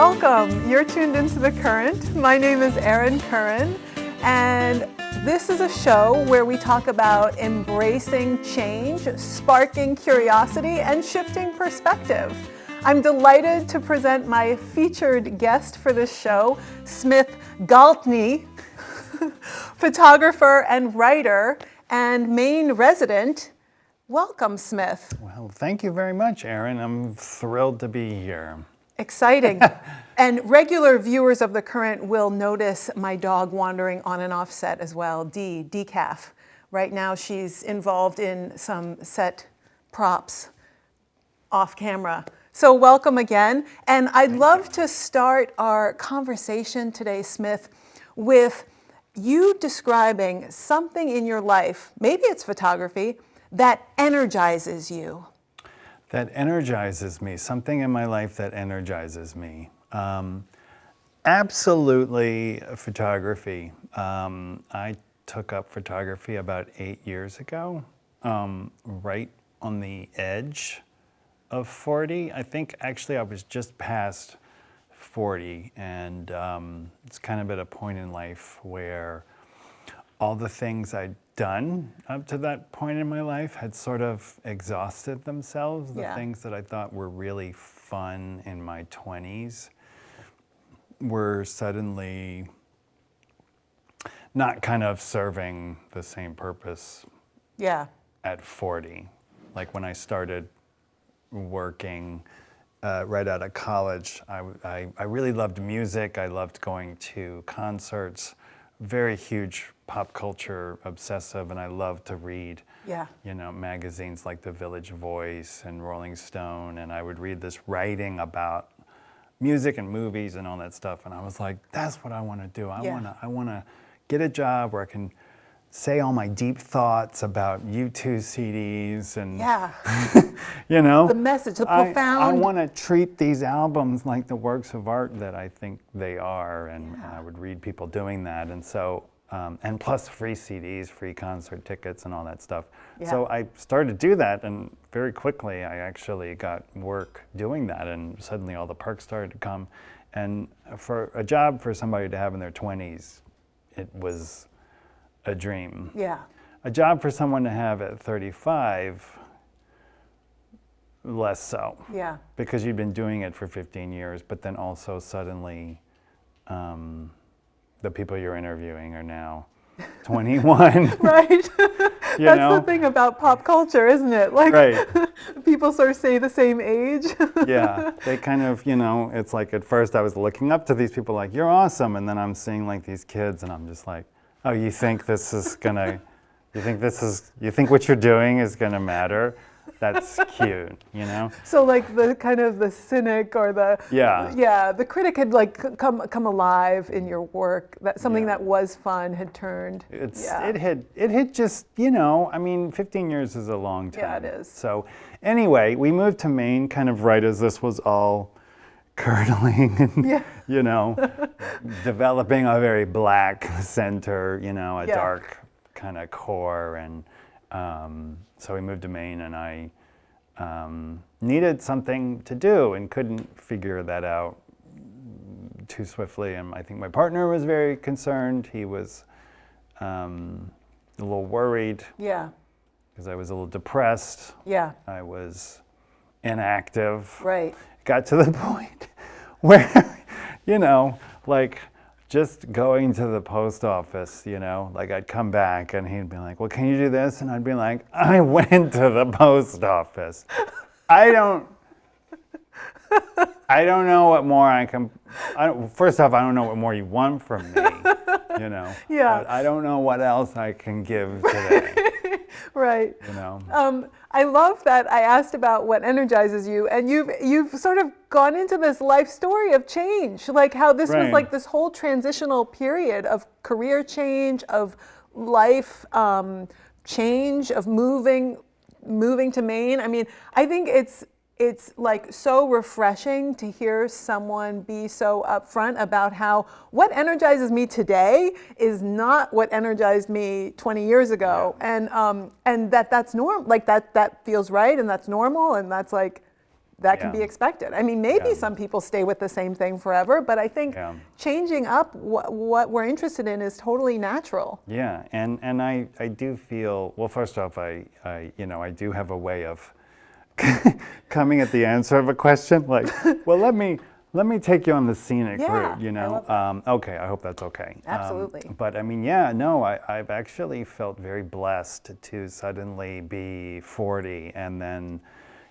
Welcome. You're tuned into The Current. My name is Erin Curran, and this is a show where we talk about embracing change, sparking curiosity, and shifting perspective. I'm delighted to present my featured guest for this show, SMITH GALTNEY, photographer and writer and Maine resident. Welcome, Smith. Well, thank you very much, Erin. I'm thrilled to be here. Exciting. And regular viewers of The Current will notice my dog wandering on and off set as well, Decaf. Right now she's involved in some set props off camera. So welcome again. And I'd love to start our conversation today, Smith, with you describing something in your life, maybe it's photography, that energizes you. That energizes me, something in my life that energizes me. Absolutely photography. I took up photography about 8 years ago, right on the edge of 40. I think actually I was just past 40, and it's kind of at a point in life where all the things I'd done up to that point in my life had sort of exhausted themselves. The things that I thought were really fun in my 20s were suddenly not kind of serving the same purpose at 40. Like when I started working right out of college, I really loved music. I loved going to concerts, very huge pop culture obsessive, and I love to read, magazines like The Village Voice and Rolling Stone, and I would read this writing about music and movies and all that stuff, and I was like, that's what I want to do. I want to get a job where I can say all my deep thoughts about U2 CDs and the message, the profound. I want to treat these albums like the works of art that I think they are, and I would read people doing that, and so and plus free CDs, free concert tickets, and all that stuff. So I started to do that, and very quickly I actually got work doing that, and suddenly all the perks started to come. And for a job for somebody to have in their 20s, it was a dream. A job for someone to have at 35, less so. Because you've been doing it for 15 years, but then also suddenly the people you're interviewing are now 21. Right. That's the thing about pop culture, isn't it? Like, people sort of say the same age. They kind of, it's like at first I was looking up to these people like, you're awesome, and then I'm seeing like these kids and I'm just like, oh, you think this is gonna, you think what you're doing is gonna matter? That's cute, So like the kind of the cynic or the the critic had like come alive in your work. That something that was fun had turned. It had just 15 years is a long time. Yeah, it is. So anyway, we moved to Maine kind of right as this was all curdling and developing a very black center, a dark kind of core, and so we moved to Maine, and I needed something to do and couldn't figure that out too swiftly. And I think my partner was very concerned. He was a little worried. Because I was a little depressed. I was inactive. Right. Got to the point where, like, just going to the post office, like I'd come back and he'd be like, well, can you do this? And I'd be like, I went to the post office. I don't know what more I can, first off, I don't know what more you want from me, but I don't know what else I can give today. Right. I love that I asked about what energizes you, and you've sort of gone into this life story of change, like how this was like this whole transitional period of career change, of life change, of moving to Maine. I mean, I think it's like so refreshing to hear someone be so upfront about how what energizes me today is not what energized me 20 years ago, and that's normal. Like that feels right, and that's normal, and that's like that can be expected. I mean, maybe some people stay with the same thing forever, but I think changing up what we're interested in is totally natural. Yeah, and I do feel, well, first off, I do have a way of coming at the answer of a question, like, well, let me take you on the scenic route, you know? Okay, I hope that's okay. Absolutely. But I mean, yeah, no, I've actually felt very blessed to suddenly be 40, and then,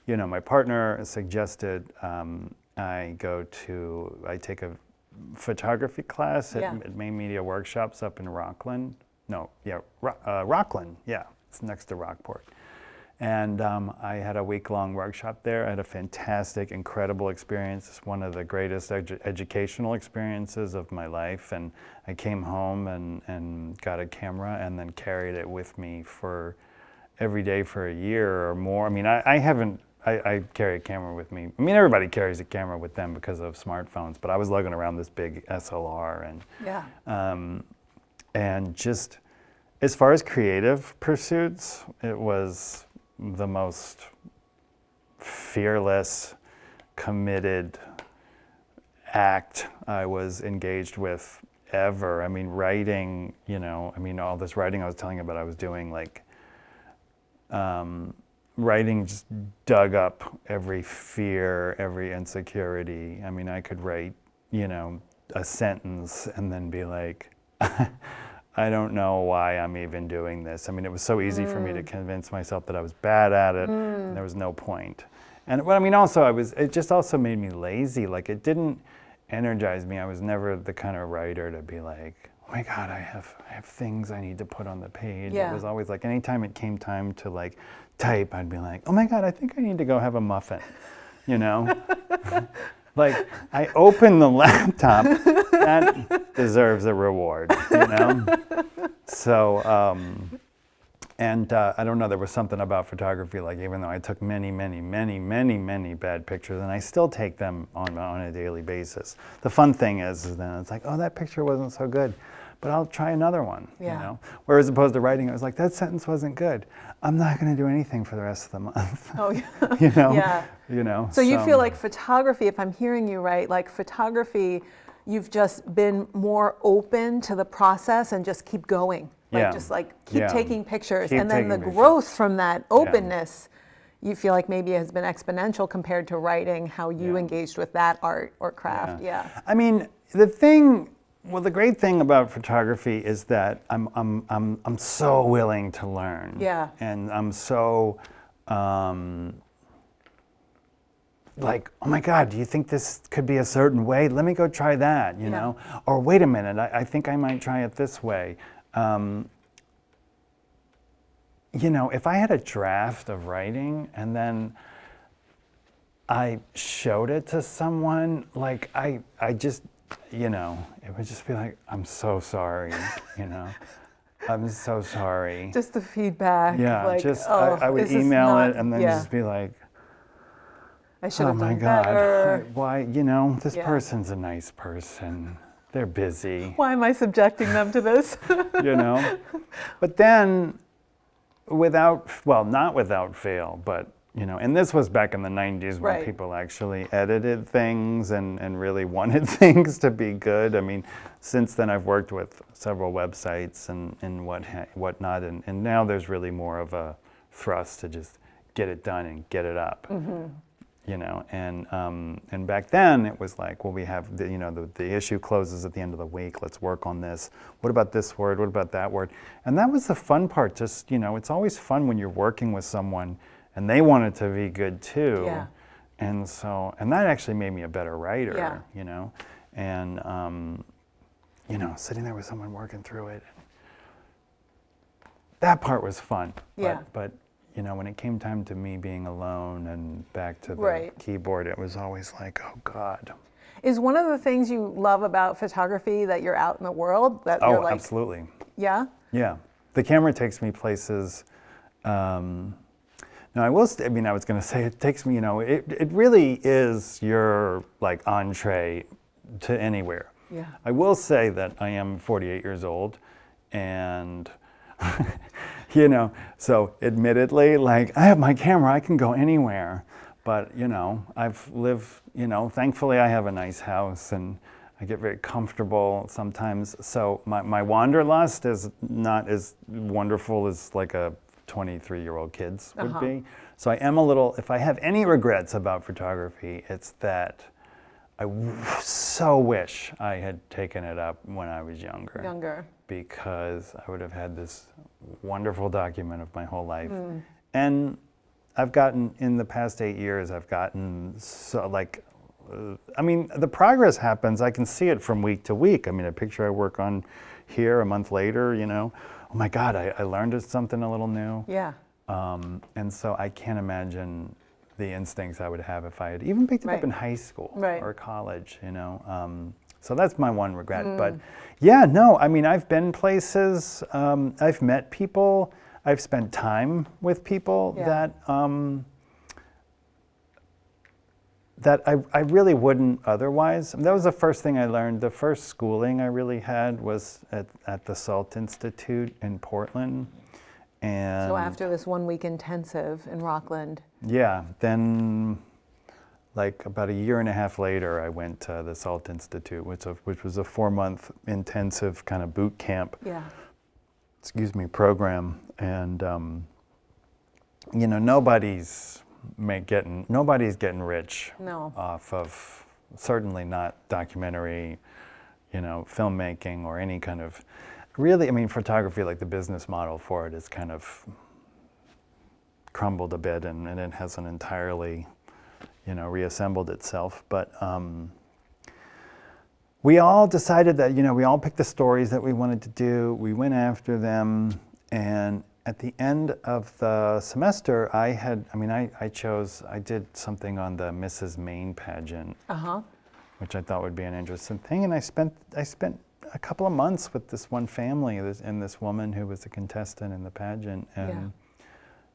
you know, my partner suggested I take a photography class at Main Media Workshops up in Rockland. Rockland, it's next to Rockport. And I had a week-long workshop there. I had a fantastic, incredible experience. It's one of the greatest educational experiences of my life. And I came home and got a camera and then carried it with me for every day for a year or more. I mean, I carry a camera with me. I mean, everybody carries a camera with them because of smartphones, but I was lugging around this big SLR. And just, as far as creative pursuits, it was the most fearless, committed act I was engaged with ever. I mean, writing, you know, I mean, all this writing I was telling you about, I was doing, like, writing just dug up every fear, every insecurity. I mean, I could write, you know, a sentence and then be like, I don't know why I'm even doing this. I mean, it was so easy for me to convince myself that I was bad at it, and there was no point. And well, I mean, also it just also made me lazy. Like, it didn't energize me. I was never the kind of writer to be like, oh my God, I have things I need to put on the page. It was always like, anytime it came time to, like, type, I'd be like, oh my God, I think I need to go have a muffin, you know? Like, I open the laptop, that deserves a reward, you know? So, I don't know, there was something about photography, like, even though I took many bad pictures, and I still take them on a daily basis. The fun thing is then it's like, oh, that picture wasn't so good, but I'll try another one, you know? Whereas opposed to writing, I was like, that sentence wasn't good. I'm not going to do anything for the rest of the month. Oh, yeah. You know? Yeah. You know? So you feel like photography, if I'm hearing you right, like photography, you've just been more open to the process and just keep going. Like, just like keep taking pictures. And then the growth from that openness, you feel like maybe has been exponential compared to writing, how you engaged with that art or craft. I mean, the great thing about photography is that I'm so willing to learn. And I'm so like, oh my God, do you think this could be a certain way? Let me go try that, you know? Or wait a minute, I think I might try it this way. You know, if I had a draft of writing and then I showed it to someone, like, I just, you know, it would just be like, I'm so sorry, you know? I'm so sorry. Just the feedback. Yeah, like, just, I would email it and then just be like, I should have done better. Why, you know, this person's a nice person. They're busy. Why am I subjecting them to this? You know? But then, not without fail, but, you know, and this was back in the 90s when people actually edited things and really wanted things to be good. I mean, since then I've worked with several websites and whatnot, and now there's really more of a thrust to just get it done and get it up. You know, and back then it was like, well, we have the issue closes at the end of the week. Let's work on this. What about this word? What about that word? And that was the fun part. Just, you know, it's always fun when you're working with someone and they want it to be good too. And so, and that actually made me a better writer. You know, and you know, sitting there with someone working through it. That part was fun. But you know, when it came time to me being alone and back to the keyboard, it was always like, oh God. Is one of the things you love about photography that you're out in the world? That you're like, absolutely. Yeah? Yeah. The camera takes me places. Now, I was going to say, it takes me, you know, it really is your, like, entree to anywhere. I will say that I am 48 years old, and you know, so admittedly, like, I have my camera, I can go anywhere. But, you know, I've lived, you know, thankfully I have a nice house and I get very comfortable sometimes. So my wanderlust is not as wonderful as like a 23-year-old kid's would be. So I am a little, if I have any regrets about photography, it's that I so wish I had taken it up when I was younger. Because I would have had this wonderful document of my whole life. And I've gotten, in the past 8 years, I've gotten so like, I mean, the progress happens. I can see it from week to week. I mean, a picture I work on here a month later, you know, oh my God, I learned something a little new. Yeah. And so I can't imagine the instincts I would have if I had even picked it up in high school or college, you know. So that's my one regret. But yeah, no, I mean, I've been places, I've met people, I've spent time with people that I really wouldn't otherwise. That was the first thing I learned. The first schooling I really had was at the SALT Institute in Portland. And so after this 1 week intensive in Rockland. Yeah, then like about a year and a half later, I went to the SALT Institute, which was a 4-month intensive kind of boot camp, program. And you know, nobody's getting rich off of, certainly not documentary, you know, filmmaking or any kind of, really, I mean, photography, like the business model for it is kind of crumbled a bit, and it hasn't entirely, you know, reassembled itself. But we all decided that, you know, we all picked the stories that we wanted to do. We went after them, and at the end of the semester, I did something on the Mrs. Maine pageant, which I thought would be an interesting thing. And I spent a couple of months with this one family and this woman who was a contestant in the pageant. And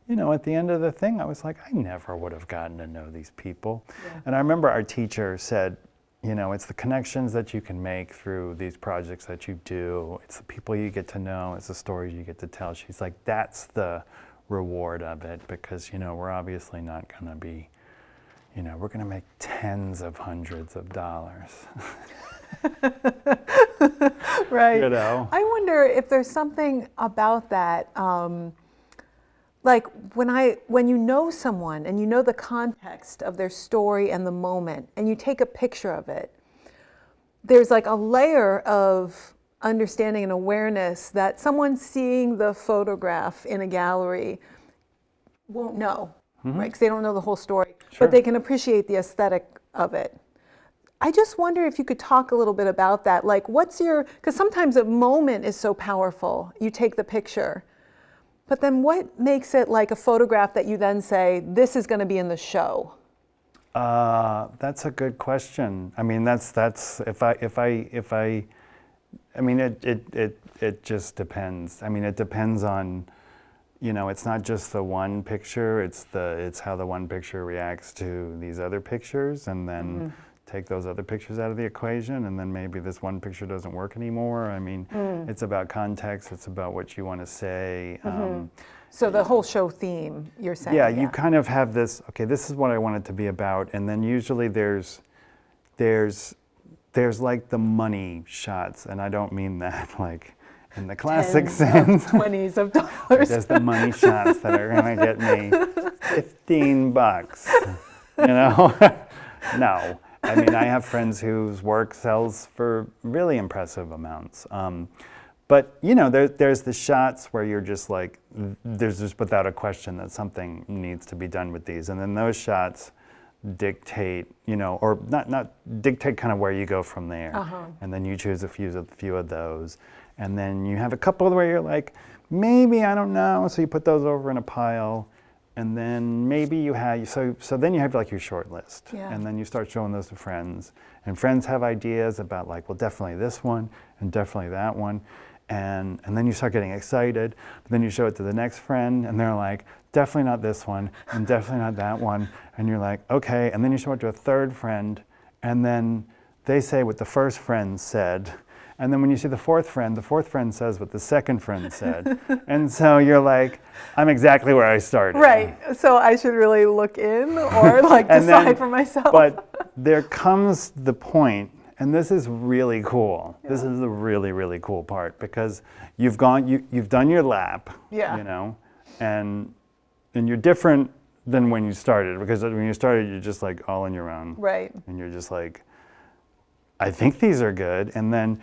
you know, at the end of the thing, I was like, I never would have gotten to know these people. And I remember our teacher said, you know, it's the connections that you can make through these projects that you do. It's the people you get to know. It's the stories you get to tell. She's like, that's the reward of it, because, you know, we're obviously not going to be, you know, we're going to make tens of hundreds of dollars. Right. You know? I wonder if there's something about that. Like when you know someone and you know the context of their story and the moment, and you take a picture of it, there's like a layer of understanding and awareness that someone seeing the photograph in a gallery won't know, right? Because they don't know the whole story, but they can appreciate the aesthetic of it. I just wonder if you could talk a little bit about that. Like, because sometimes a moment is so powerful, you take the picture. But then what makes it like a photograph that you then say, this is going to be in the show? That's a good question. I mean, I mean, it just depends. I mean, it depends on, you know, it's not just the one picture, it's how the one picture reacts to these other pictures, and then take those other pictures out of the equation, and then maybe this one picture doesn't work anymore. I mean, it's about context, it's about what you want to say. So the whole show theme, you're saying? Yeah, you kind of have this, okay, this is what I want it to be about, and then usually there's like the money shots, and I don't mean that like in the classic sense. 20s of dollars. There's the money shots that are gonna get me $15, you know? No. I mean, I have friends whose work sells for really impressive amounts. But, you know, there's the shots where you're just like, there's just without a question that something needs to be done with these. And then those shots dictate, you know, or not dictate kind of where you go from there. And then you choose a few of those. And then you have a couple where you're like, maybe, I don't know. So you put those over in a pile. And then maybe you have, so then you have like your short list. And then you start showing those to friends. And friends have ideas about like, well, definitely this one and definitely that one. And then you start getting excited. But then you show it to the next friend and they're like, definitely not this one and definitely not that one. And you're like, okay. And then you show it to a third friend and then they say what the first friend said. And then when you see the fourth friend says what the second friend said. And so you're like, I'm exactly where I started. Right. So I should really look in or like decide for myself. But there comes the point, and this is really cool. Yeah. This is the really, really cool part, because you've done your lap, yeah. you know, and you're different than when you started, because when you started, you're just like all on your own. Right. And you're just like, I think these are good. And then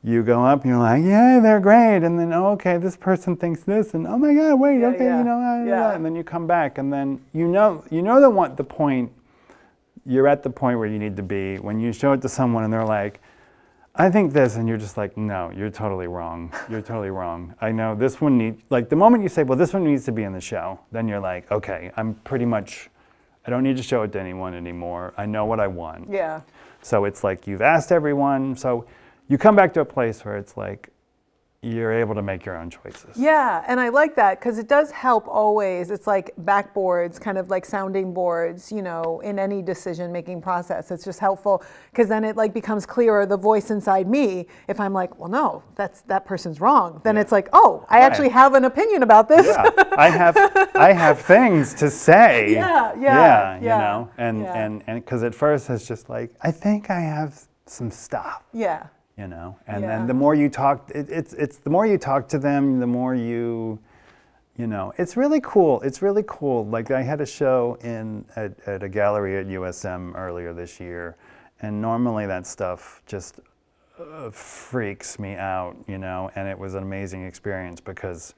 you go up and you're like, yeah, they're great. And then, oh, okay, this person thinks this. And oh my God, wait, yeah, okay, yeah. you know, yeah. and then you come back, and then you know the point, you're at the point where you need to be when you show it to someone and they're like, I think this, and you're just like, no, you're totally wrong. You're totally wrong. I know this one needs, like the moment you say, well, this one needs to be in the show, then you're like, okay, I'm pretty much, I don't need to show it to anyone anymore. I know what I want. Yeah. So it's like you've asked everyone. So you come back to a place where it's like, you're able to make your own choices. Yeah, and I like that because it does help always. It's like backboards, kind of like sounding boards, you know, in any decision-making process. It's just helpful because then it like becomes clearer, the voice inside me. If I'm like, well, no, that person's wrong. Then it's like, oh, I actually have an opinion about this. Yeah, I have things to say. Yeah, you know, and because at first it's just like, I think I have some stuff. Yeah. You know, and then the more you talk, it's the more you talk to them, the more you know, it's really cool. It's really cool. Like I had a show at a gallery at USM earlier this year, and normally that stuff just freaks me out, you know, and it was an amazing experience because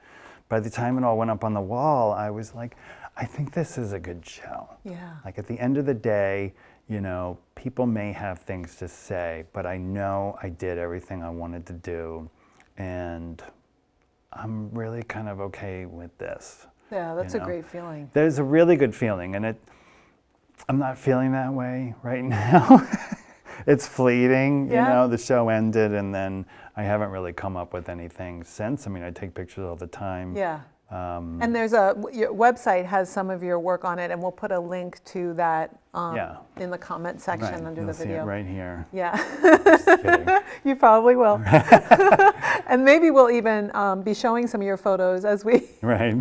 by the time it all went up on the wall, I was like, I think this is a good show. Yeah. Like at the end of the day, you know, people may have things to say, but I know I did everything I wanted to do, and I'm really kind of okay with this. Yeah, that's a great feeling. There's a really good feeling, and I'm not feeling that way right now. It's fleeting, you know, the show ended, and then I haven't really come up with anything since. I mean, I take pictures all the time. Yeah. And there's your website has some of your work on it, and we'll put a link to that in the comment section under the video. See it right here. Yeah. Just kidding. You probably will. And maybe we'll even be showing some of your photos as we. Right.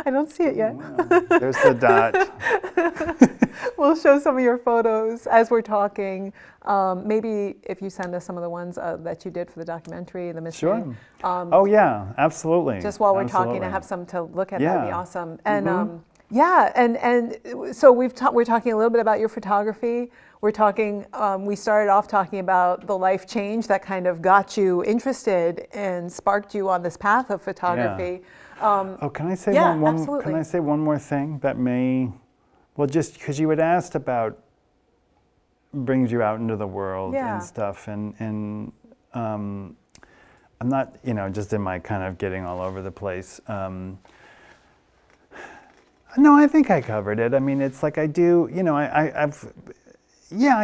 I don't see it yet. Well, there's the dot. We'll show some of your photos as we're talking. Maybe if you send us some of the ones that you did for the documentary, the mystery. Sure. Oh yeah, absolutely. Just while we're talking, to have some to look at, that'd be awesome. And and so we're talking a little bit about your photography. We're talking. We started off talking about the life change that kind of got you interested and sparked you on this path of photography. Yeah. Can I say absolutely. Can I say one more thing that may? Well, just because you had asked about brings you out into the world and stuff, and I'm not, you know, just in my kind of getting all over the place. No, I think I covered it. I mean, it's like I do, you know, I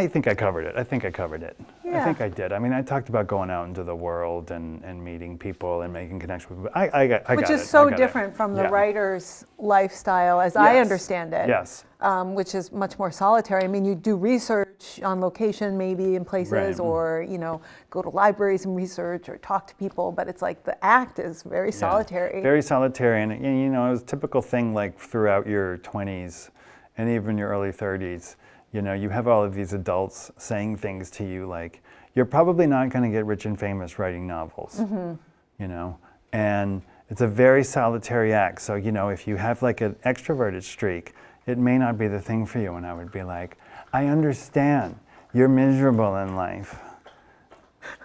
think I covered it. I think I covered it. Yeah. I think I did. I mean, I talked about going out into the world and meeting people and making connections with people. I got it. Which is so different from the writer's lifestyle, as I understand it. Yes. Which is much more solitary. I mean, you do research on location, maybe in places, or you know, go to libraries and research, or talk to people. But it's like the act is very solitary. Very solitary, and you know, it was a typical thing like throughout your 20s and even your early 30s. You know, you have all of these adults saying things to you like, you're probably not going to get rich and famous writing novels, you know, and it's a very solitary act. So, you know, if you have like an extroverted streak, it may not be the thing for you. And I would be like, I understand. You're miserable in life.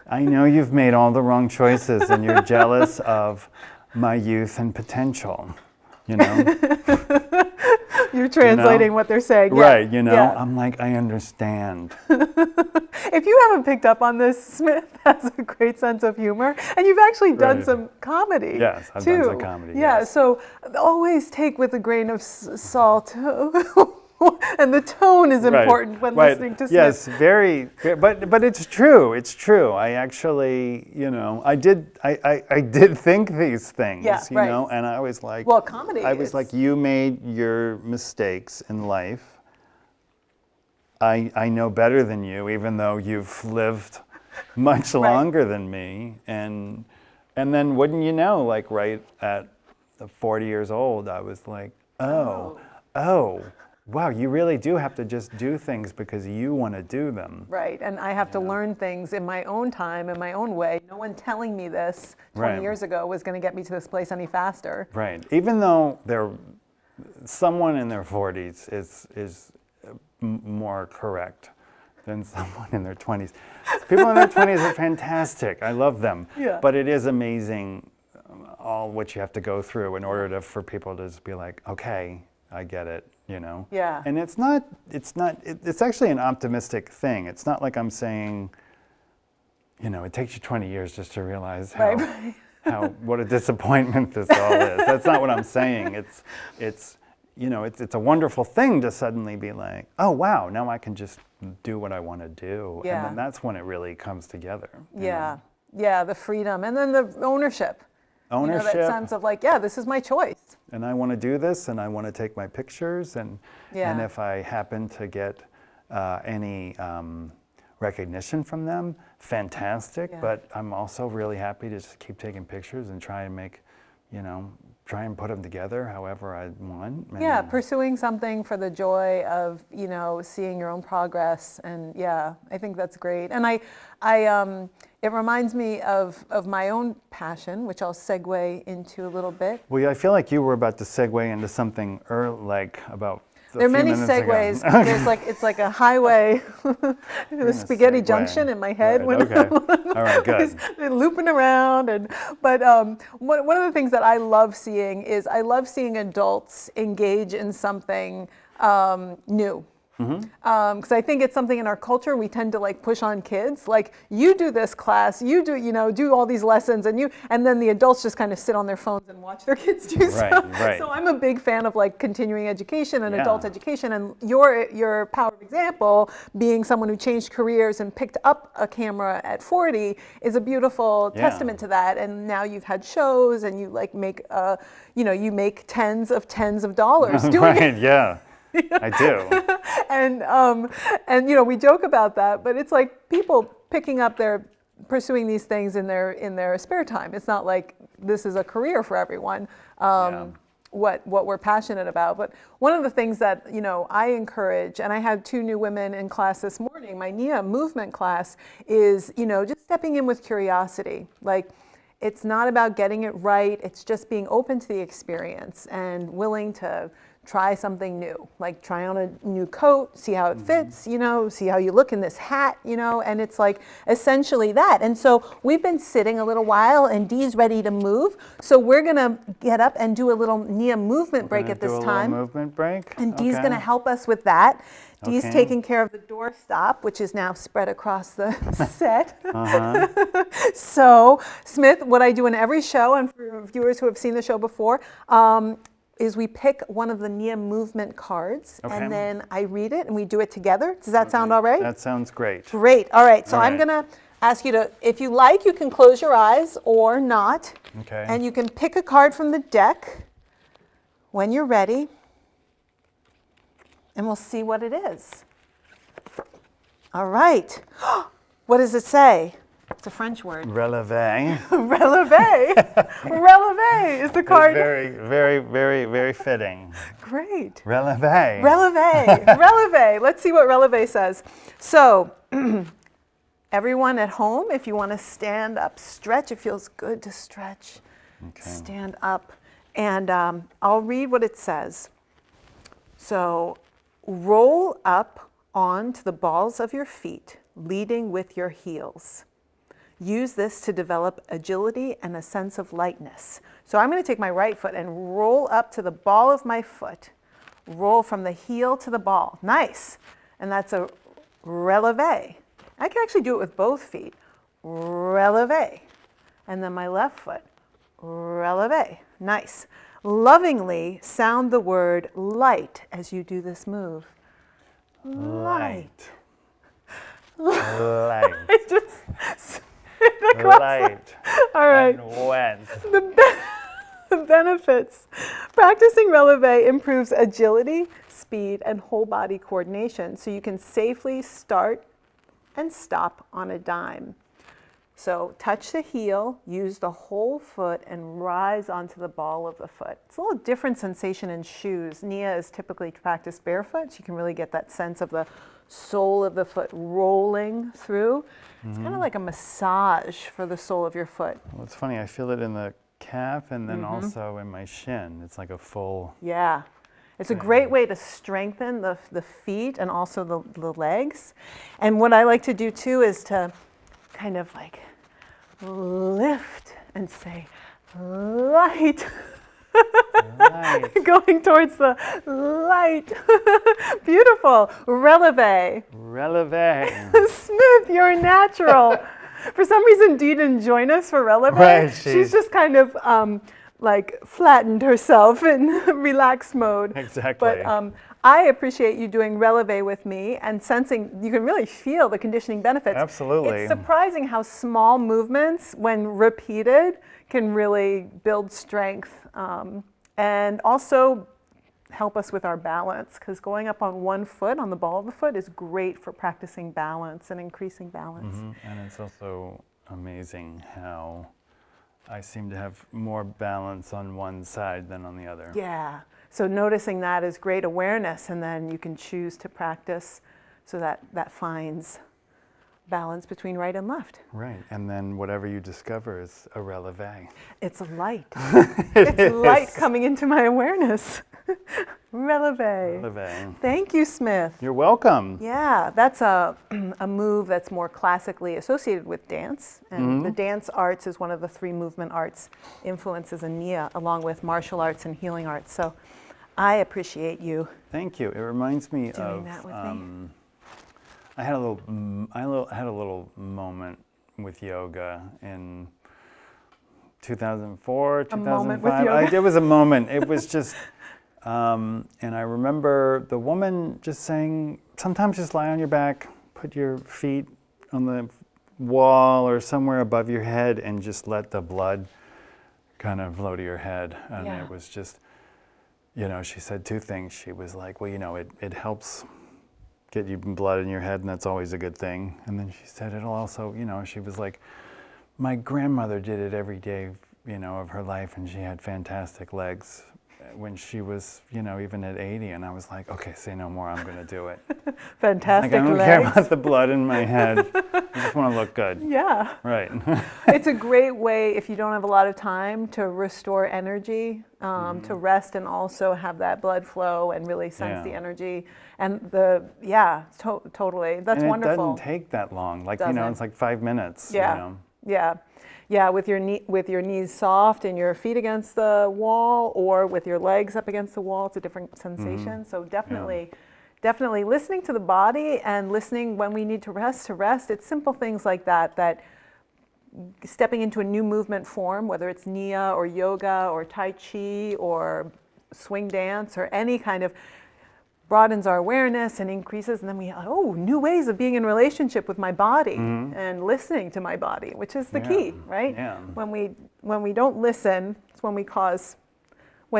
I know you've made all the wrong choices and you're jealous of my youth and potential, you know. You're translating what they're saying. Right, you know, I'm like, I understand. If you haven't picked up on this, Smith has a great sense of humor, and you've actually done some comedy. Yes, I've done some comedy. Yeah, so always take with a grain of salt. And the tone is important when listening to Smith. Yes, very, but it's true. It's true. I actually, you know, I did think these things, you know, and I was like, well, comedy. I was like, you made your mistakes in life. I know better than you, even though you've lived much longer than me, and then wouldn't you know, like right at 40 years old, I was like, oh, wow, you really do have to just do things because you want to do them. Right, and I have to learn things in my own time, in my own way. No one telling me this 20 years ago was going to get me to this place any faster. Right, even though someone in their 40s is more correct than someone in their 20s. People in their 20s are fantastic. I love them. Yeah. But it is amazing all what you have to go through in order for people to just be like, okay, I get it, you know? Yeah. And it's actually an optimistic thing. It's not like I'm saying, you know, it takes you 20 years just to realize what a disappointment this all is. That's not what I'm saying. It's you know, it's a wonderful thing to suddenly be like, oh wow, now I can just do what I want to do. Yeah. And then that's when it really comes together. Yeah. Yeah, the freedom. And then the ownership. Ownership. You know, that sense of like, yeah, this is my choice. And I want to do this, and I want to take my pictures, and if I happen to get any recognition from them, fantastic. Yeah. But I'm also really happy to just keep taking pictures and try and make, you know, try and put them together however I want. Yeah, pursuing something for the joy of, you know, seeing your own progress. And yeah, I think that's great. And it reminds me of my own passion, which I'll segue into a little bit. Well, yeah, I feel like you were about to segue into something like about there are many segues. There's it's like a highway, the spaghetti junction in my head. Right, okay. All right, good. Looping around, but one of the things that I love seeing is I love seeing adults engage in something new. Because I think it's something in our culture we tend to like push on kids. Like, you do this class, you do all these lessons, and then the adults just kind of sit on their phones and watch their kids do stuff. Right. So I'm a big fan of like continuing education and adult education. And your power of example, being someone who changed careers and picked up a camera at 40, is a beautiful testament to that. And now you've had shows, and you like make you make tens of dollars doing it. Yeah. I do. And you know, we joke about that, but it's like people picking up pursuing these things in their spare time. It's not like this is a career for everyone. What we're passionate about. But one of the things that, you know, I encourage, and I had 2 new women in class this morning, my NIA movement class, is, you know, just stepping in with curiosity. Like, it's not about getting it right. It's just being open to the experience and willing to try something new, like try on a new coat, see how it fits, you know, see how you look in this hat, you know, and it's like essentially that. And so we've been sitting a little while, and Dee's ready to move. So we're gonna get up and do a little NIA movement break at this time. Little movement break. And Dee's gonna help us with that. Dee's taking care of the doorstop, which is now spread across the set. So, Smith, what I do in every show, and for viewers who have seen the show before, is we pick one of the NIA movement cards, and then I read it, and we do it together. Does that sound all right? That sounds great. Great. All right. So I'm going to ask you to, if you like, you can close your eyes or not. Okay. And you can pick a card from the deck when you're ready, and we'll see what it is. All right. What does it say? It's a French word. Relevé. Relevé. Relevé is the card. Very, very, very, very fitting. Great. Relevé. Relevé. Relevé. Let's see what relevé says. So, everyone at home, if you want to stand up, stretch. It feels good to stretch. Okay. Stand up. And I'll read what it says. So, roll up onto the balls of your feet, leading with your heels. Use this to develop agility and a sense of lightness. So I'm going to take my right foot and roll up to the ball of my foot. Roll from the heel to the ball. Nice. And that's a relevé. I can actually do it with both feet. Relevé. And then my left foot. Relevé. Nice. Lovingly sound the word light as you do this move. Light. Light. Light. All right. And wet. The benefits. Practicing relevé improves agility, speed, and whole body coordination, so you can safely start and stop on a dime. So touch the heel, use the whole foot, and rise onto the ball of the foot. It's a little different sensation in shoes. Nia is typically practiced barefoot, so you can really get that sense of the sole of the foot rolling through. It's kind of like a massage for the sole of your foot. Well, it's funny, I feel it in the calf and then also in my shin. It's like a full... Yeah. It's a great way to strengthen the feet and also the legs. And what I like to do too is to kind of like lift and say, light. Light. Going towards the light. Beautiful. Releve. Releve. Smith, you're natural. For some reason, Dee didn't join us for releve. Right, she's just kind of like flattened herself in relaxed mode. Exactly. But I appreciate you doing releve with me and sensing, you can really feel the conditioning benefits. Absolutely. It's surprising how small movements, when repeated, can really build strength and also help us with our balance, because going up on one foot, on the ball of the foot, is great for practicing balance and increasing balance. And it's also amazing how I seem to have more balance on one side than on the other. Yeah, so noticing that is great awareness, and then you can choose to practice so that finds balance between right and left. Right, and then whatever you discover is a releve. It's a light. It's light coming into my awareness. Releve. Releve. Thank you, Smith. You're welcome. Yeah, that's a move that's more classically associated with dance. And the dance arts is one of the 3 movement arts influences in Nia, along with martial arts and healing arts. So I appreciate you. Thank you. It reminds me doing that with me. I had a little moment with yoga in 2004, 2005. moment with yoga. It was a moment. It was just, and I remember the woman just saying, sometimes just lie on your back, put your feet on the wall or somewhere above your head, and just let the blood kind of flow to your head. And it was just, she said 2 things. She was like, well, it helps get you blood in your head, and that's always a good thing. And then she said it'll also, she was like, my grandmother did it every day, of her life, and she had fantastic legs when she was, even at 80. And I was like, okay, say no more, I'm gonna do it. Fantastic I don't legs. care about the blood in my head. I just want to look good. Yeah. Right. It's a great way, if you don't have a lot of time, to restore energy, to rest and also have that blood flow and really sense the energy. And totally. That's and wonderful. It doesn't take that long. Like, it's like 5 minutes. Yeah. Yeah, with your knees soft and your feet against the wall, or with your legs up against the wall, it's a different sensation. So definitely listening to the body and listening when we need to rest. It's simple things like that stepping into a new movement form, whether it's Nia or yoga or Tai Chi or swing dance or any kind of, broadens our awareness and increases, and then new ways of being in relationship with my body and listening to my body, which is the key, right? Yeah. When we don't listen, it's when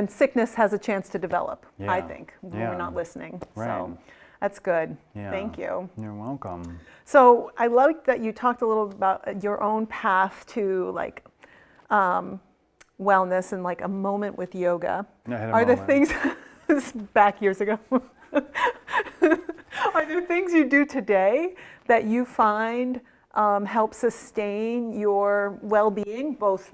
sickness has a chance to develop, I think, when we're not listening. Right. So that's good. Yeah. Thank you. You're welcome. So I like that you talked a little about your own path to wellness and like a moment with yoga. Are there things back years ago? Are there things you do today that you find help sustain your well-being, both,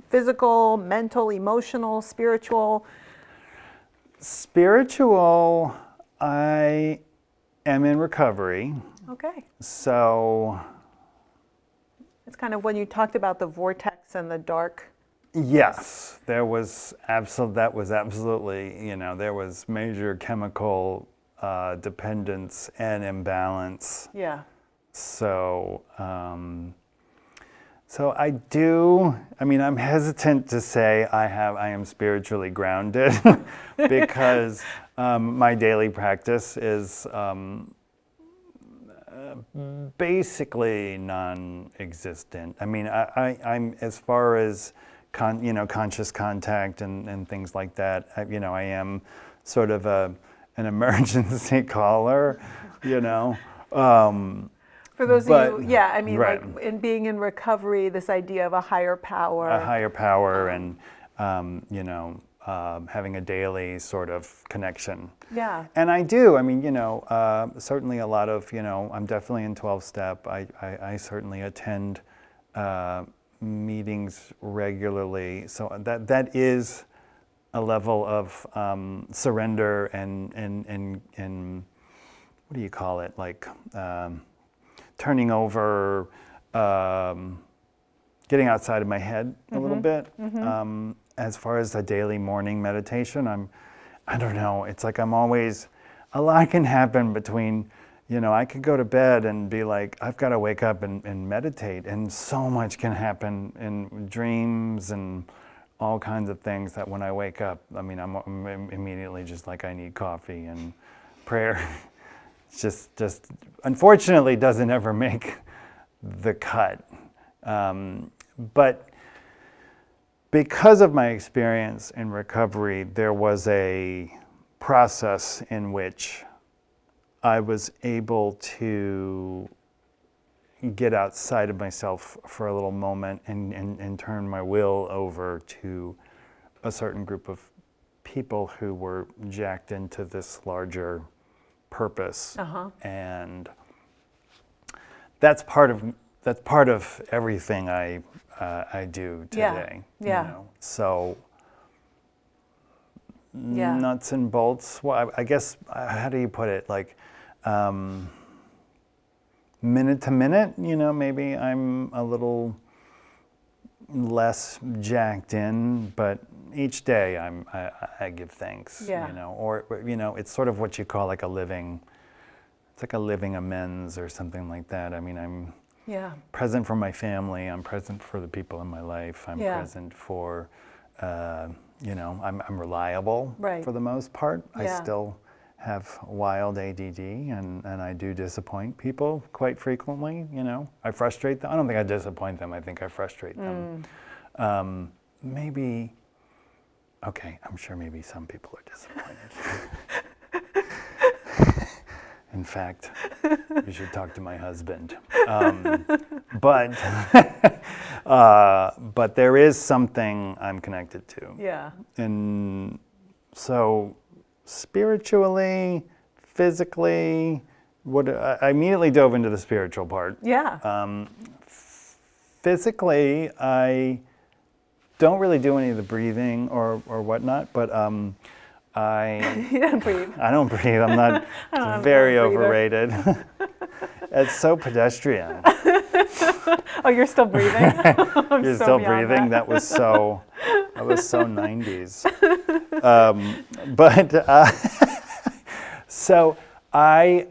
physical, mental, emotional, spiritual? Spiritual, I am in recovery. Okay. So It's kind of when you talked about the vortex and the dark. Yes, that was absolutely, there was major chemical dependence and imbalance. Yeah. So, I do, I'm hesitant to say I am spiritually grounded because my daily practice is basically non-existent. I'm as far as conscious contact and things like that. I am sort of an emergency caller, For For those of you, yeah, I mean, right. Like in being in recovery, this idea of a higher power. A higher power and, you know, having a daily sort of connection. Yeah. And I do, I mean, you know, certainly a lot of, you know, I'm definitely in 12-step. I certainly attend meetings regularly. So that is a level of surrender and what do you call it? Like turning over, getting outside of my head a little bit. As far as the daily morning meditation, I don't know, it's like I'm always, a lot can happen between, you know, I could go to bed and be like, I've got to wake up and meditate, and so much can happen in dreams and all kinds of things that when I wake up, I mean, I'm immediately just like, I need coffee, and prayer just unfortunately doesn't ever make the cut. But because of my experience in recovery, there was a process in which I was able to get outside of myself for a little moment and turn my will over to a certain group of people who were jacked into this larger purpose. And that's part of everything I do today. Yeah. You know? So nuts and bolts. Well, I guess, how do you put it? Like minute to minute, you know, maybe I'm a little less jacked in, but each day I give thanks. You know, or you know, it's sort of what you call like a living. It's like a living amends or something like that. I mean, I'm present for my family. I'm present for the people in my life. I'm present for, you know, I'm reliable for the most part. I still have wild ADD, and I do disappoint people quite frequently. You know, I frustrate them. I don't think I disappoint them. I think I frustrate them. Maybe, okay, I'm sure maybe some people are disappointed. In fact, you should talk to my husband. But there is something I'm connected to. Yeah. And so spiritually, physically, I immediately dove into the spiritual part. Yeah. Physically, I don't really do any of the breathing or whatnot, but You don't breathe. I don't breathe. I'm not very overrated. It's so pedestrian. Oh, you're still breathing? You're still breathing? That was so 90s. So I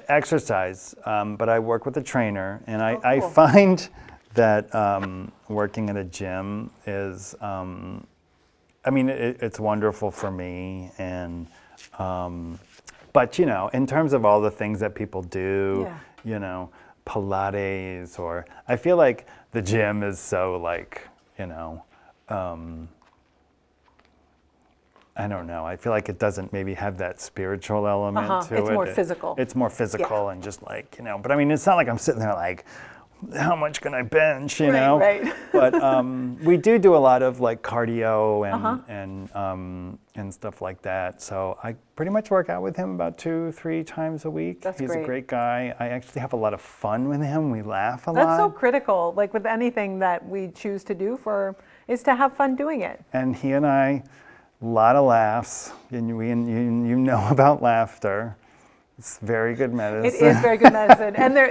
exercise, but I work with a trainer, and I find that working at a gym is, I mean, it's wonderful for me, and but you know, in terms of all the things that people do, you know, Pilates, or I feel like the gym is so like, you know, I don't know. I feel like it doesn't maybe have that spiritual element to it. It's more physical. It's more physical and just like, you know, but I mean, it's not like I'm sitting there like, how much can I bench, you know? Right. But we do a lot of like cardio and stuff like that. So I pretty much work out with him about 2-3 times a week. He's a great guy. I actually have a lot of fun with him. We laugh a lot. That's so critical. Like with anything that we choose to do is to have fun doing it. And he and I, a lot of laughs. And you know about laughter. It's very good medicine. It is very good medicine. And there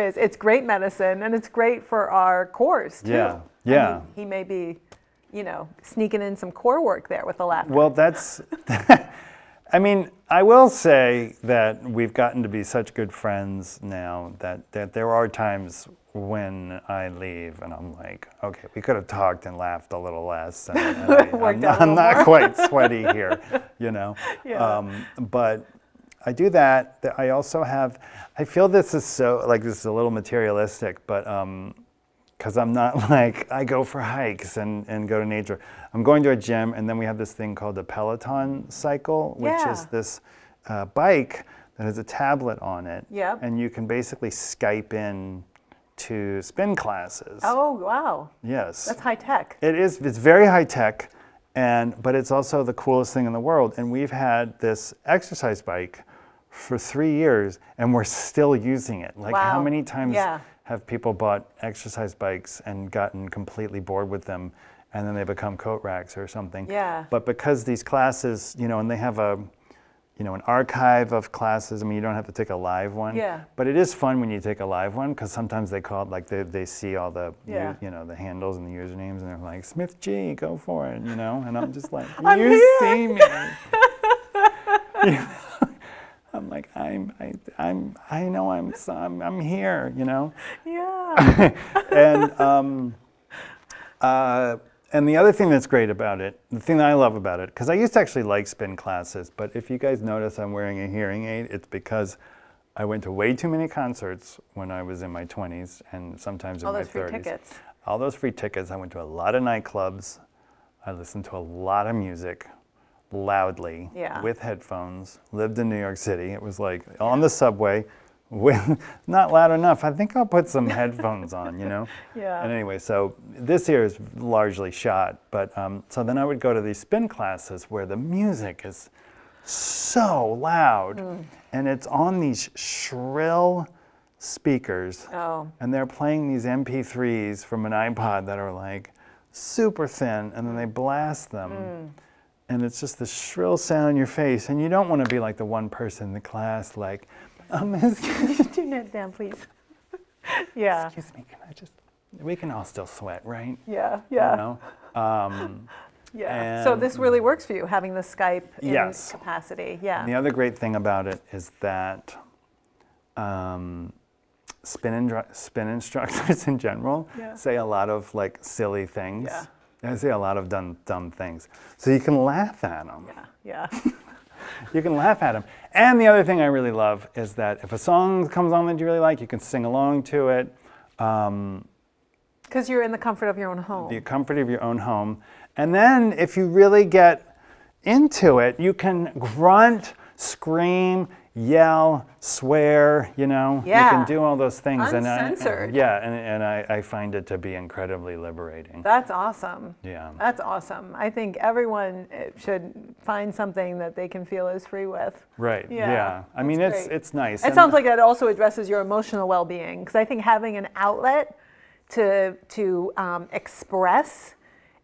is. It's great medicine, and it's great for our cores, too. Yeah. I mean, he may be, you know, sneaking in some core work there with the laughter. Well, that's, I mean, I will say that we've gotten to be such good friends now that there are times when I leave and I'm like, okay, we could have talked and laughed a little less. And I'm not quite sweaty here, you know. But I do that. I also have, I feel this is so, like this is a little materialistic, but because I'm not like, I go for hikes and go to nature. I'm going to a gym, and then we have this thing called the Peloton cycle, which is this bike that has a tablet on it. Yep. And you can basically Skype in to spin classes. Oh, wow. Yes. That's high tech. It is. It's very high tech, but it's also the coolest thing in the world. And we've had this exercise bike for 3 years, and we're still using it. Like, wow. How many times have people bought exercise bikes and gotten completely bored with them, and then they become coat racks or something? Yeah. But because these classes, and they have an archive of classes. I mean, you don't have to take a live one. Yeah. But it is fun when you take a live one, because sometimes they call it, like, they see all the, the handles and the usernames, and they're like, Smith G, go for it, And I'm just like, you see me. I'm like, I'm here, Yeah. And the other thing that's great about it, the thing that I love about it, because I used to actually like spin classes, but if you guys notice I'm wearing a hearing aid, it's because I went to way too many concerts when I was in my 20s and sometimes in my 30s. All those free tickets. All those free tickets. I went to a lot of nightclubs. I listened to a lot of music loudly with headphones. Lived in New York City. It was like on the subway. Not loud enough. I think I'll put some headphones on, Yeah. And anyway, so this year is largely shot, but so then I would go to these spin classes where the music is so loud, and it's on these shrill speakers, and they're playing these MP3s from an iPod that are like super thin, and then they blast them. And it's just the shrill sound in your face, and you don't want to be like the one person in the class like, Tune it down, please. Yeah. Excuse me, we can all still sweat, right? Yeah, yeah. Yeah. So this really works for you, having the Skype in capacity. Yeah. And the other great thing about it is that spin instructors in general say a lot of like silly things. Yeah. They say a lot of dumb things. So you can laugh at them. Yeah. You can laugh at them. And the other thing I really love is that if a song comes on that you really like, you can sing along to it. Because you're in the comfort of your own home. The comfort of your own home. And then if you really get into it, you can grunt, scream, yell, swear, You can do all those things. Uncensored. And I find it to be incredibly liberating. That's awesome. Yeah. That's awesome. I think everyone should find something that they can feel is free with. Right. Yeah. I mean, it's nice. It sounds like it also addresses your emotional well-being, because I think having an outlet to express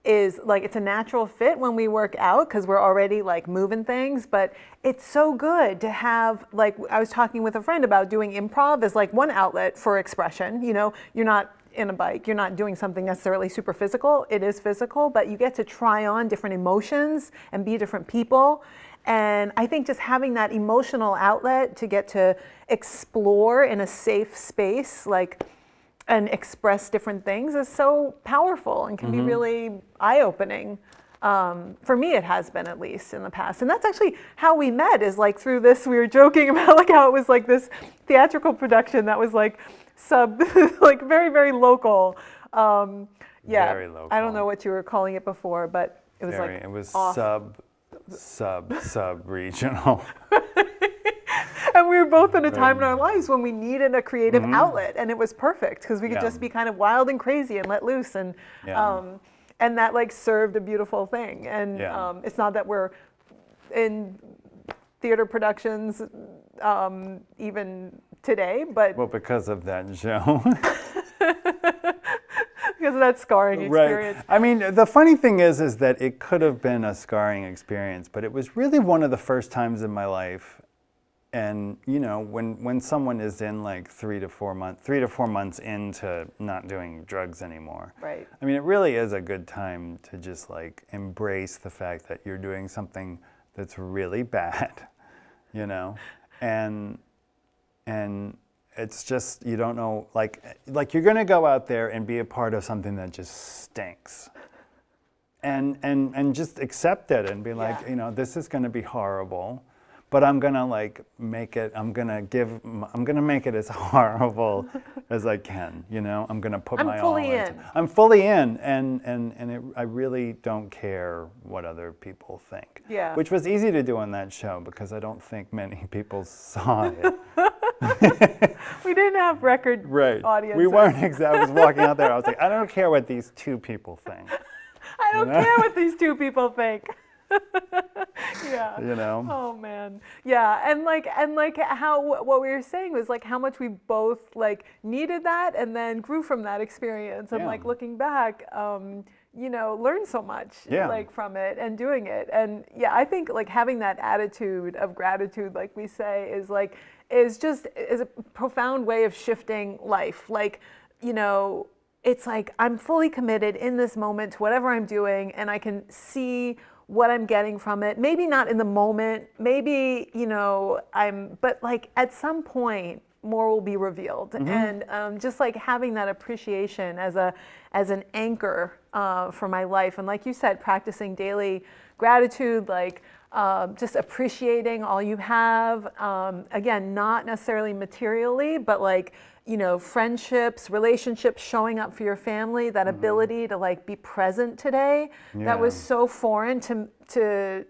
is like, it's a natural fit when we work out because we're already like moving things, but it's so good to have, like, I was talking with a friend about doing improv as like one outlet for expression. You're not in a bike, you're not doing something necessarily super physical. It is physical, but you get to try on different emotions and be different people. And I think just having that emotional outlet to get to explore in a safe space, and express different things is so powerful and can be really eye-opening. For me, it has been, at least in the past. And that's actually how we met, is like through this. We were joking about like how it was like this theatrical production that was like like very, very local. Very local. I don't know what you were calling it before, but it was it was sub-regional. And we were both in a time in our lives when we needed a creative outlet, and it was perfect because we could just be kind of wild and crazy and let loose, and that like served a beautiful thing. And it's not that we're in theater productions even today, but because of that show. Because of that scarring experience. Right. I mean, the funny thing is that it could have been a scarring experience, but it was really one of the first times in my life. And when someone is in like 3 to 4 months into not doing drugs anymore, right? I mean, it really is a good time to just like embrace the fact that you're doing something that's really bad, and it's just, you don't know, like you're gonna go out there and be a part of something that just stinks, and just accept it and be like, this is gonna be horrible. but I'm gonna like make it. I'm gonna make it as horrible as I can. You know, I'm gonna put my all into. I'm fully in, and I really don't care what other people think. Yeah. Which was easy to do on that show because I don't think many people saw it. We didn't have record audiences. We weren't I was walking out there. I was like, I don't care what these two people think. I don't care what these two people think. Yeah. You know. Oh man. Yeah, and like how what we were saying was like how much we both like needed that and then grew from that experience and like looking back, you know, learned so much like from it and doing it. And yeah, I think like having that attitude of gratitude, like we say, is a profound way of shifting life. Like, you know, it's like I'm fully committed in this moment to whatever I'm doing, and I can see what I'm getting from it. Maybe not in the moment, maybe, you know, but like at some point more will be revealed. Mm-hmm. And just like having that appreciation as an anchor for my life. And like you said, practicing daily gratitude, like just appreciating all you have. Again, not necessarily materially, but like, you know, friendships, relationships, showing up for your family, that ability to like be present today, that was so foreign to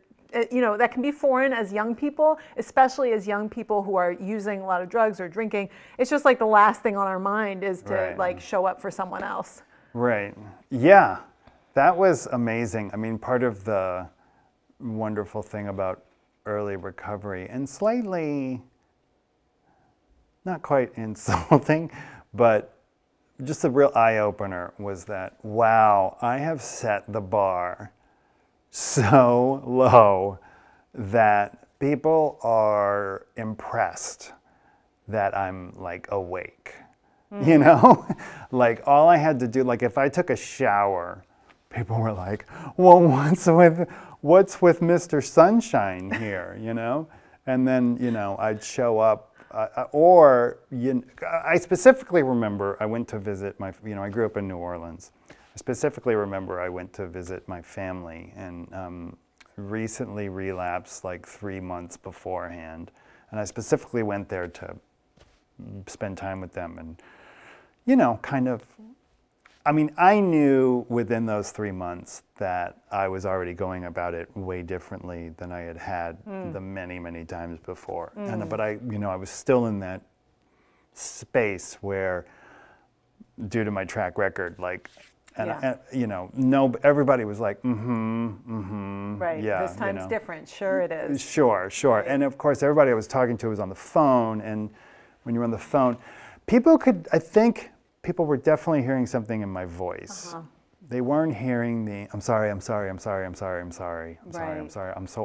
you know, that can be foreign as young people, especially as young people who are using a lot of drugs or drinking. It's just like the last thing on our mind is to like show up for someone else. Right. Yeah, that was amazing. I mean, part of the wonderful thing about early recovery, and slightly not quite insulting, but just a real eye-opener was that, wow, I have set the bar so low that people are impressed that I'm like awake, you know? Like all I had to do, like if I took a shower, people were like, well, what's with Mr. Sunshine here, you know? And then, you know, I'd show up. I specifically remember I went to visit I grew up in New Orleans. I specifically remember I went to visit my family and recently relapsed like 3 months beforehand. And I specifically went there to spend time with them and, you know, kind of, I mean, I knew within those 3 months that I was already going about it way differently than I had the many, many times before. But I was still in that space where, due to my track record, like, everybody was like, right. Yeah, this time's different. Sure, it is. Sure. Right. And of course, everybody I was talking to was on the phone, and when you're on the phone, I think people were definitely hearing something in my voice. They weren't hearing the, I'm sorry, I'm so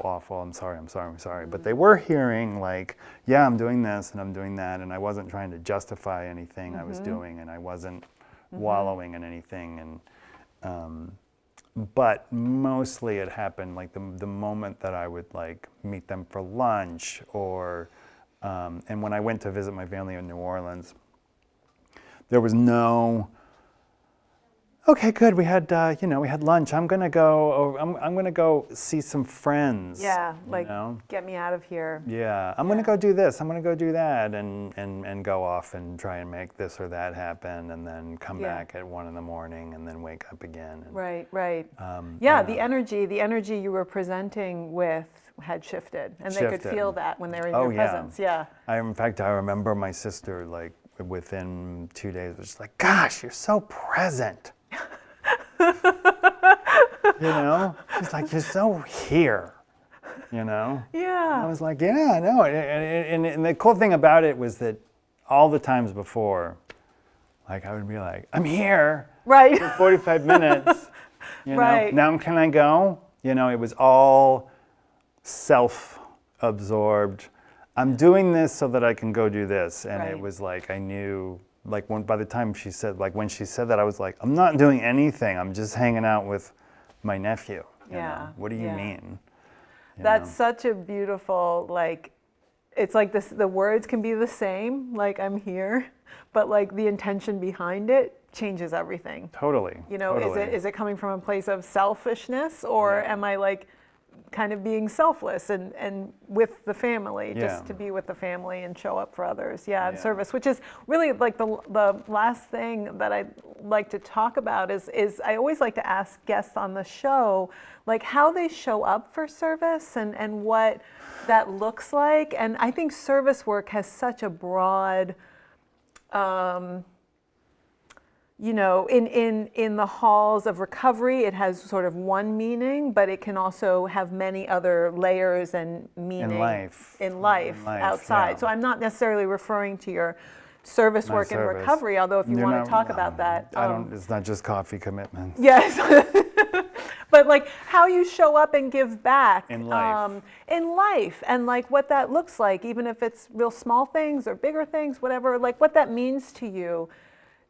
awful, I'm sorry. But they were hearing like, yeah, I'm doing this and I'm doing that, and I wasn't trying to justify anything I was doing, and I wasn't wallowing in anything. And but mostly it happened like the moment that I would like meet them for lunch, or and when I went to visit my family in New Orleans, there was no, okay, good. We had, we had lunch. I'm gonna go see some friends. Yeah, like get me out of here. Yeah, I'm gonna go do this. I'm gonna go do that, and go off and try and make this or that happen, and then come back at 1 a.m. and then wake up again. And, right. The energy you were presenting with had shifted, and they could feel that when they were in your presence. Yeah. In fact, I remember my sister like within 2 days was just like, gosh, you're so present. She's like, you're so here, Yeah. I was like, yeah, I know. And the cool thing about it was that all the times before, like I would be like, I'm here. Right. For 45 minutes. Right. Now can I go? It was all self-absorbed. I'm doing this so that I can go do this. And it was like, I knew, like by the time she said, like when she said that, I was like, I'm not doing anything. I'm just hanging out with my nephew. What do you mean? That's such a beautiful, like, it's like this, the words can be the same, like I'm here, but like the intention behind it changes everything. Totally. Is it coming from a place of selfishness, or am I like kind of being selfless and with the family, just to be with the family and show up for others. And service, which is really like the last thing that I'd like to talk about is I always like to ask guests on the show, like how they show up for service and what that looks like. And I think service work has such a broad, you know, in the halls of recovery, it has sort of one meaning, but it can also have many other layers and meaning in life outside. So I'm not necessarily referring to your service work in recovery, although if you want to talk about that. It's not just coffee commitments. Yes. But like how you show up and give back in life, and like what that looks like, even if it's real small things or bigger things, whatever, like what that means to you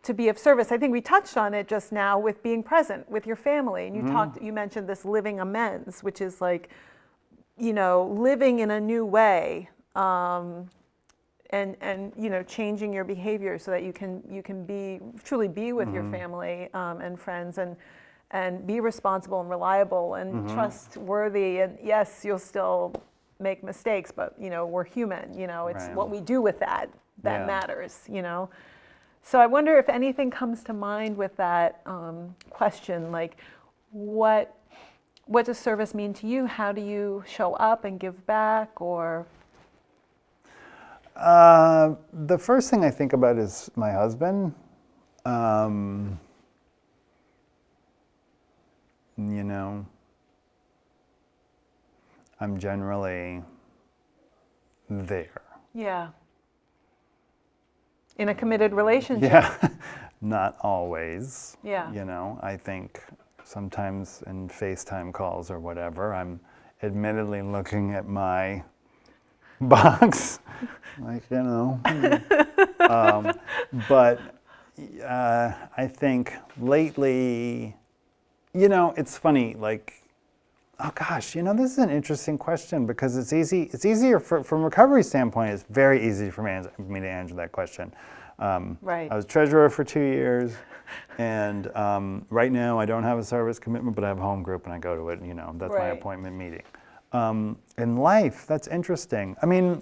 to be of service. I think we touched on it just now with being present with your family. And you mentioned this living amends, which is like, you know, living in a new way, and you know, changing your behavior so that you can truly be with your family and friends and be responsible and reliable and trustworthy. And yes, you'll still make mistakes, but you know, we're human. You know, it's what we do with that matters. You know. So I wonder if anything comes to mind with that question, like what does service mean to you? How do you show up and give back? Or the first thing I think about is my husband. You know, I'm generally there. Yeah. In a committed relationship. Yeah, not always. Yeah. You know, I think sometimes in FaceTime calls or whatever, I'm admittedly looking at my box, like, you know. But I think lately, you know, it's funny, like, oh gosh, you know, this is an interesting question because it's easier from a recovery standpoint, it's very easy for me to answer that question. I was treasurer for 2 years, and right now I don't have a service commitment, but I have a home group and I go to it, and, you know, that's my appointment meeting. In life, that's interesting. I mean,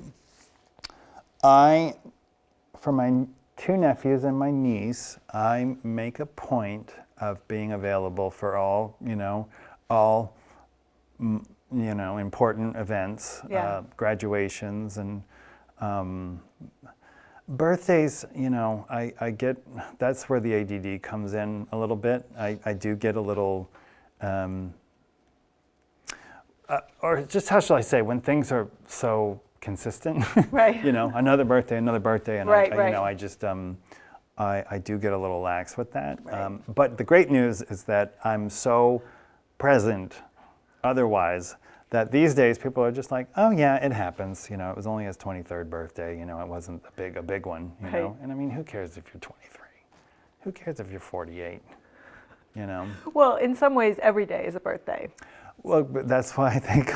for my 2 nephews and my niece, I make a point of being available for all important events, graduations, and birthdays. You know, I get, that's where the ADD comes in a little bit. I do get a little, or just how shall I say, when things are so consistent, you know, another birthday, and you know, I just, I do get a little lax with that. But the great news is that I'm so present otherwise that these days people are just like, oh yeah, it happens. You know, it was only his 23rd birthday. You know, it wasn't a big one. You know, and I mean, who cares if you're 23? Who cares if you're 48? You know. Well, in some ways, every day is a birthday. Well, but that's why I think,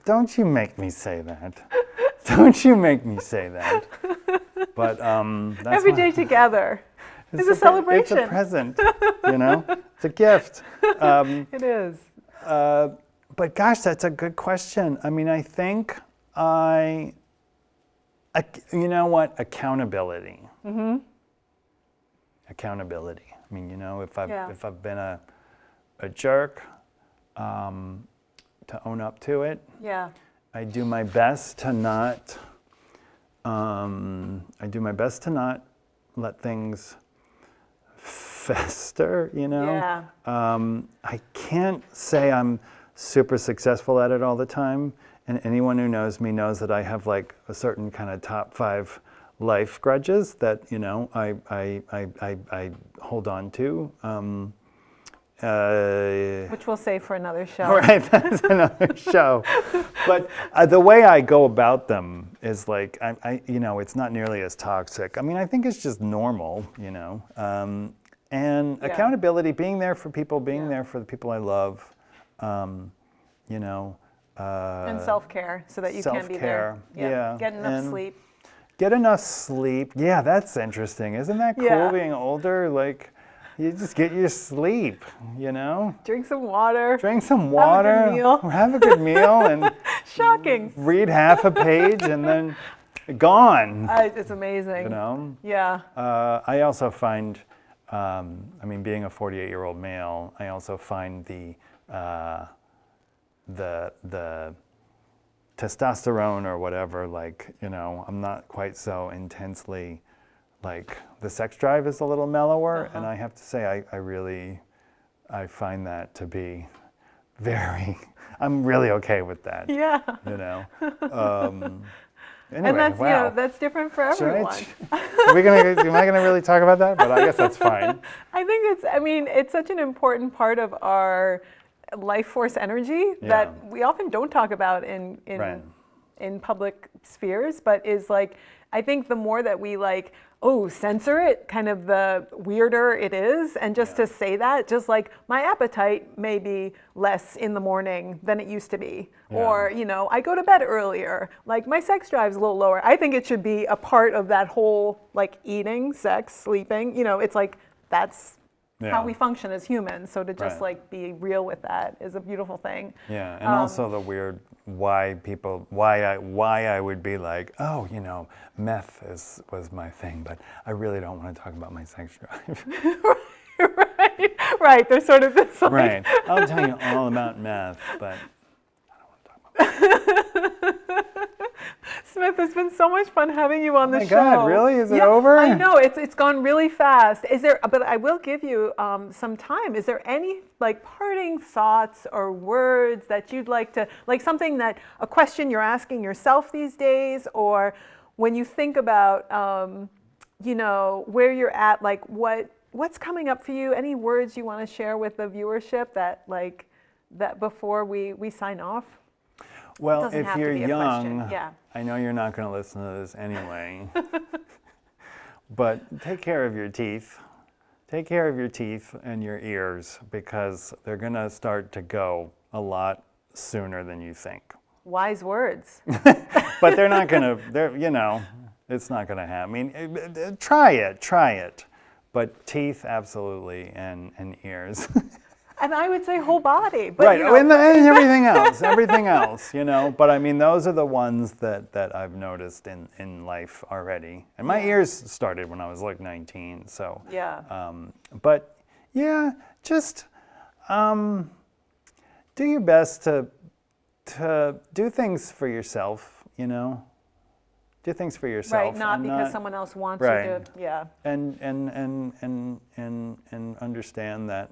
don't you make me say that. Don't you make me say that. But that's every day together is a celebration. It's a present, you know. It's a gift. It is. But gosh, that's a good question. I mean, I think you know what? Accountability. Accountability. I mean, you know, if I've been a jerk, to own up to it. Yeah. I do my best to not. I do my best to not let things fester. You know. Yeah. I can't say I'm super successful at it all the time, and anyone who knows me knows that I have like a certain kind of top 5 life grudges that, you know, I hold on to. Which we'll save for another show. Right, that's another show. But the way I go about them is like, you know, it's not nearly as toxic. I mean, I think it's just normal, you know. And accountability, being there for people, being there for the people I love. You know, and self-care so that you can be there. Yeah. Get enough sleep. Get enough sleep. Yeah, that's interesting. Isn't that cool being older? Like, You just get your sleep, you know? Drink some water. Drink some water. Have a good meal. Have a good meal and shocking. Read half a page and then gone. It's amazing. You know? Yeah. I also find, being a 48-year-old male, I also find the testosterone or whatever, like, you know, I'm not quite so intensely, like, the sex drive is a little mellower, and I have to say, I find that to be I'm really okay with that. Yeah. You know? and Anyway, that's, wow. you know, that's different for everyone. Am I gonna really talk about that? But I guess that's fine. I think it's such an important part of our life force energy that we often don't talk about in public spheres, but is like, I think the more that we like, censor it, kind of the weirder it is. And just to say that, just like my appetite may be less in the morning than it used to be. Yeah. Or, you know, I go to bed earlier, like my sex drive's a little lower. I think it should be a part of that whole, like, eating, sex, sleeping, you know, it's like, that's how we function as humans. So to just like be real with that is a beautiful thing. Yeah, and also the weird why I would be like, oh, you know, meth was my thing, but I really don't want to talk about my sex drive. Right. There's sort of this. Like, right. I'll tell you all about meth, but I don't want to talk about meth. Smith, it's been so much fun having you on the show. Oh my God, really? Is it over? I know, it's gone really fast. But I will give you some time. Is there any like parting thoughts or words that you'd like to, like something a question you're asking yourself these days, or when you think about, you know, where you're at, like what's coming up for you? Any words you want to share with the viewership that before we sign off? Well, if you're young, I know you're not going to listen to this anyway, but take care of your teeth. Take care of your teeth and your ears, because they're going to start to go a lot sooner than you think. Wise words. But they're not going to, you know, it's not going to happen. I mean, try it. But teeth, absolutely, and ears. And I would say whole body. But, right, you know, and everything else, you know. But I mean, those are the ones that I've noticed in life already. And my ears started when I was like 19, so. Yeah. But yeah, just do your best to do things for yourself, you know. Do things for yourself. Right, not because someone else wants you to, yeah. And understand that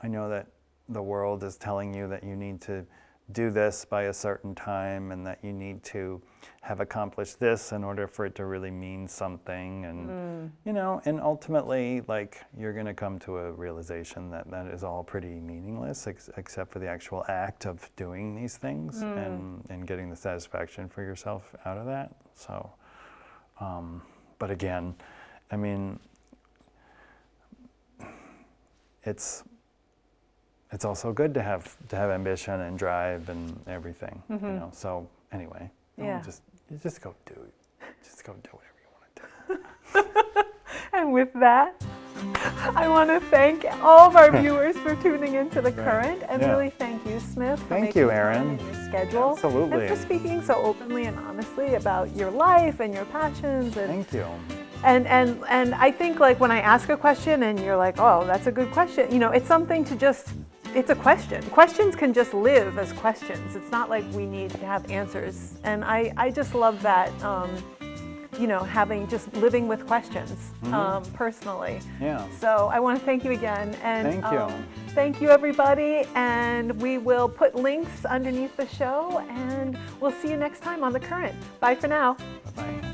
I know that the world is telling you that you need to do this by a certain time, and that you need to have accomplished this in order for it to really mean something. And, you know, and ultimately, like, you're going to come to a realization that that is all pretty meaningless, except for the actual act of doing these things and getting the satisfaction for yourself out of that. So, but again, I mean, it's also good to have ambition and drive and everything, you know. So anyway, just go do whatever you want to do. And with that, I want to thank all of our viewers for tuning into The Current, and really thank you, Smith. Thank you, Erin. For your schedule. Absolutely. And for speaking so openly and honestly about your life and your passions. And thank you. And I think, like, when I ask a question and you're like, oh, that's a good question, you know, it's something to just. It's a question. Questions can just live as questions. It's not like we need to have answers. And I just love that, you know, living with questions personally. Yeah. So I want to thank you again. And thank you. Thank you, everybody. And we will put links underneath the show, and we'll see you next time on The Current. Bye for now. Bye-bye.